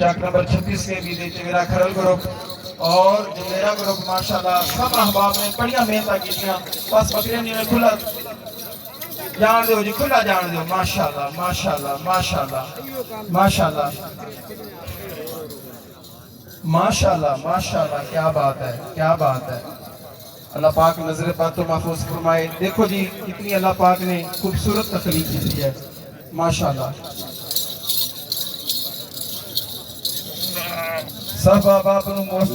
چک نمبر 36 کے بھی دیتے میرا کھرل گروپ اور جو میرا گروپ ماشاءاللہ سب احباب نے بڑیاں محنت کی تھیں بس بکریاں نے کھلا جان دو جی کھلا جان دو ماشاءاللہ ماشاءاللہ ماشاءاللہ ماشاءاللہ ماشاءاللہ ماشاءاللہ کیا بات ہے کیا بات ہے اللہ پاک نظر پاک تو محفوظ فرمائے دیکھو جی اتنی اللہ پاک نے خوبصورت تخلیق کی ہے ماشاءاللہ سب احباب نو موسٹ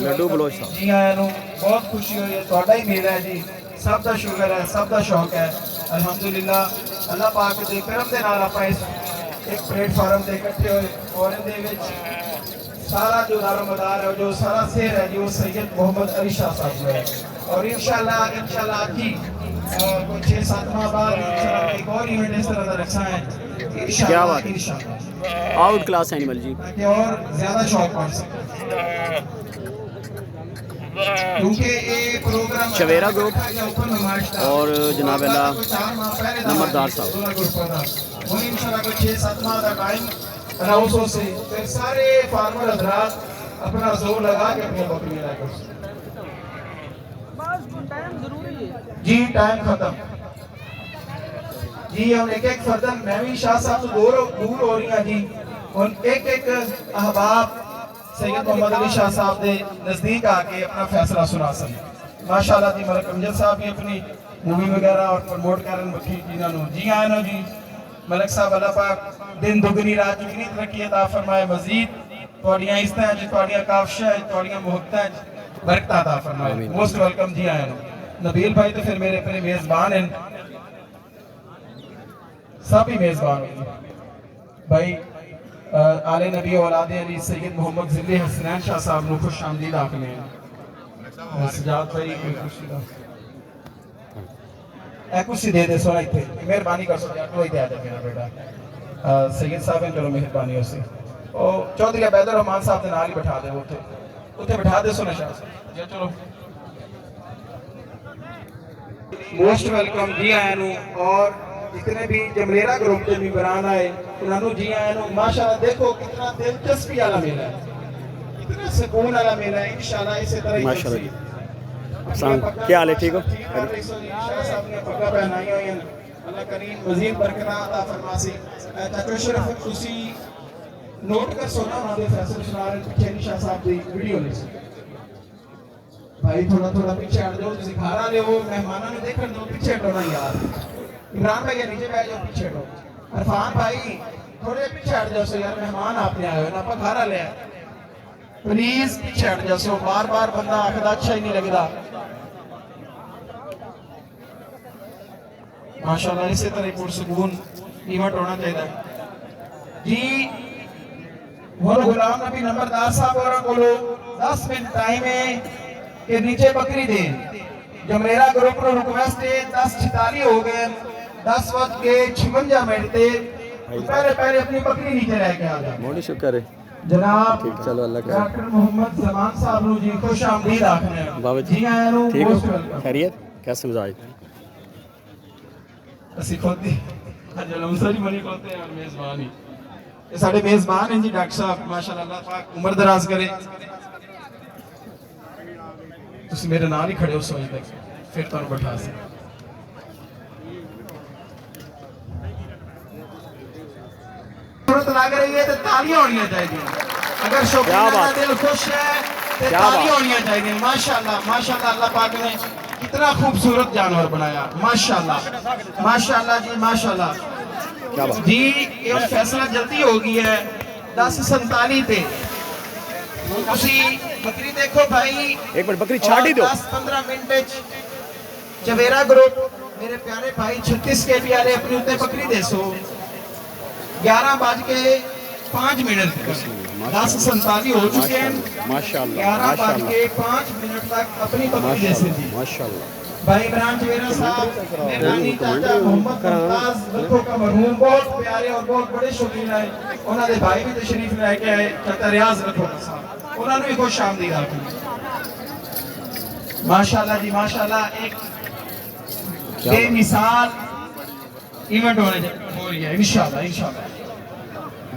جی آیا نو بہت خوشی ہوئی ہے تہاڈا ہی میل ہے جی سب دا شکر ہے سب دا شوق ہے الحمدللہ اللہ پاک دے کرم دے نال اپاں اس ایک پلیٹ فارم تے اکٹھے ہوئے اور ان دے وچ سارا جو دار و مدار ہے جو سارا سیر ہے جو سید محمد علی شاہ صاحب ہے اور انشاءاللہ کی کچھ 6-7 ماہ بعد انشاءاللہ ایک اور ایونٹ اس طرح کا رکھا ہے انشاءاللہ آؤٹ کلاس اینیمل جی تاکہ اور زیادہ شوق پڑ سکے کیونکہ یہ پروگرام چویرا گروپ اور جناب اللہ نمبردار صاحب وہ انشاءاللہ کچھ 6-7 ماہ کا ٹائم اناؤنسوں سے پھر سارے فارمر حضرات اپنا زور لگا کے اپنی بکری لائے کر سکتے جی ٹائم ختم جی ہم ایک ایک فردن میں بھی شاہ صاحب تو دور ہو رہی ہیں جی ان ایک ایک احباب سید محمد علی شاہ صاحب دے نزدیک آکے اپنا فیصلہ سنا سکیں ماشاءاللہ جی ملک امجد صاحب بھی اپنی مووی وغیرہ اور پروموٹ کرن بکھی جینا نو جی آئے نو جی ملک صاحب اللہ پاک دن دگنی رات چکنی ترقی عطا فرمائے مزید توڑیاں اس طرح جی توڑیاں کافشہ ہے توڑیاں محبتہ ہے برکت عطا فرمائے موسٹ ویلکم جی آئے نو نبیل بھائی تو پھر میرے اپنے میزبان ہیں سب ہی میزبان ہیں بھائی آل نبی اولاد علی سید محمد ذلی حسنین شاہ صاحب نو خوش آمدید آکھنے ہیں سجاد بھائی کوئی خوشی دا ایک کچھ دے دے سونا تھے مہربانی کر سو جاتا وہی دے آجا میرا بیٹا سید صاحب ہیں چلو مہربانی ہو سے چودھری عبید الرحمان صاحب نے نال ہی بٹھا دے وہ اتنے بٹھا دے سونا شاہ صاحب جی چلو موسٹ ویلکم جی آئے نو اور جتنے بھی جملیرہ گروپ کے ممبران آئے انہوں جی آئے نو ماشاءاللہ دیکھو کتنا دلچسپی والا میلہ ہے کتنا سکون والا میلہ ہے انشاءاللہ اسی طرح ماشاءاللہ جی کیا حال ہے ٹھیک ہو شاہ صاحب نے پگہ پہنائی ہوئی ہیں اللہ کریم مزید برکتاں عطا فرماسی تاکہ شرف خصوصی نوٹ کر سونا ہمارے فیصل شنار پیچھے شاہ صاحب دی ویڈیو لے سکتے بھائی تھوڑا تھوڑا پیچھے ہٹ جاؤ جسے گھارا لے وہ مہمانوں نے دیکھن دو پیچھے ہٹونا یار عمران بھائی نیچے بیٹھ جاؤ پیچھے ہٹو عرفان بھائی تھوڑے پیچھے ہٹ جاؤ سو یار مہمان آپ نے آئے ہو نا پا گھارا لے پلیز پیچھے ہٹ جاؤ سو بار بار بندہ آخدہ اچھا ہی نہیں لگ رہا ماشاءاللہ اسی طرح پرسکون ایونٹ ہونا چاہیے جی وہ غلام نبی نمبردار صاحب اور کولو 10 منٹ ٹائم ہے کہ نیچے بکری دیں جملیرہ گروپ رو ریکویسٹ ہے 10:46 ہو گئے 10 وقت کے 56 منٹ تے پہلے اپنی بکری نیچے رہ کے آ جائیں بہت شکر ہے جناب چلو اللہ ڈاکٹر محمد زمان صاحب نو جی خوش آمدید آکھنے ہیں جی آئے نو ٹھیک موسٹ ہو ویلکم خیریت کیسے مزاج اسی خود دی جلوسہ جی منی کھوتے ہیں اور میزبان ہی یہ ساڑھے میزبان ہیں جی ڈاکٹر صاحب ماشاءاللہ اللہ پاک عمر دراز کرے تسی میرے نال ہی کھڑے ہو سوئی تک پھر تو انہوں بٹھا سے صورت لگ رہی ہے تو تالیاں ہونیاں چاہیے اگر شوقینہ دل خوش ہے تو تالیاں ہونیاں چاہیے ماشاءاللہ ماشاءاللہ اللہ پاک نے کتنا خوبصورت جانور بنایا ماشاءاللہ ماشاءاللہ جی ماشاءاللہ جی یہ فیصلہ جلدی ہو گئی ہے 10:47 تے اسی بکری دیکھو بھائی ایک منٹ بکری چھاڑی دو 10-15 منٹ چویرا گروپ میرے پیارے بھائی 36 کے پیارے اپنی اتنے بکری دے سو 11:05 منٹ 10:47 ہو چکے ہیں 11:05 منٹ تک اپنی بکری دے سے جی بھائی عمران چویرا صاحب مہربانی چاچا محمد ممتاز لکھوں کا مرحوم بہت پیارے اور بہت بڑے شوقین ہیں انہوں نے بھائی بھی تشریف لے کے آئے چاچا ریاض لکھوں کا صاحب انہوں نے بھی خوش آمدید آتی ماشاءاللہ جی ماشاءاللہ ایک بے مثال ایونٹ ہو رہی ہے انشاءاللہ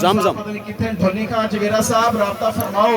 ਜ਼ਮਜ਼ਮ ਪਤਾ ਨਹੀਂ ਕਿੱਥੇ ਢੋਲੀ ਖਾਂ ਜਵੇਰਾ ਸਾਹਿਬ ਰਾਬਤਾ ਫਰਮਾਓ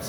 10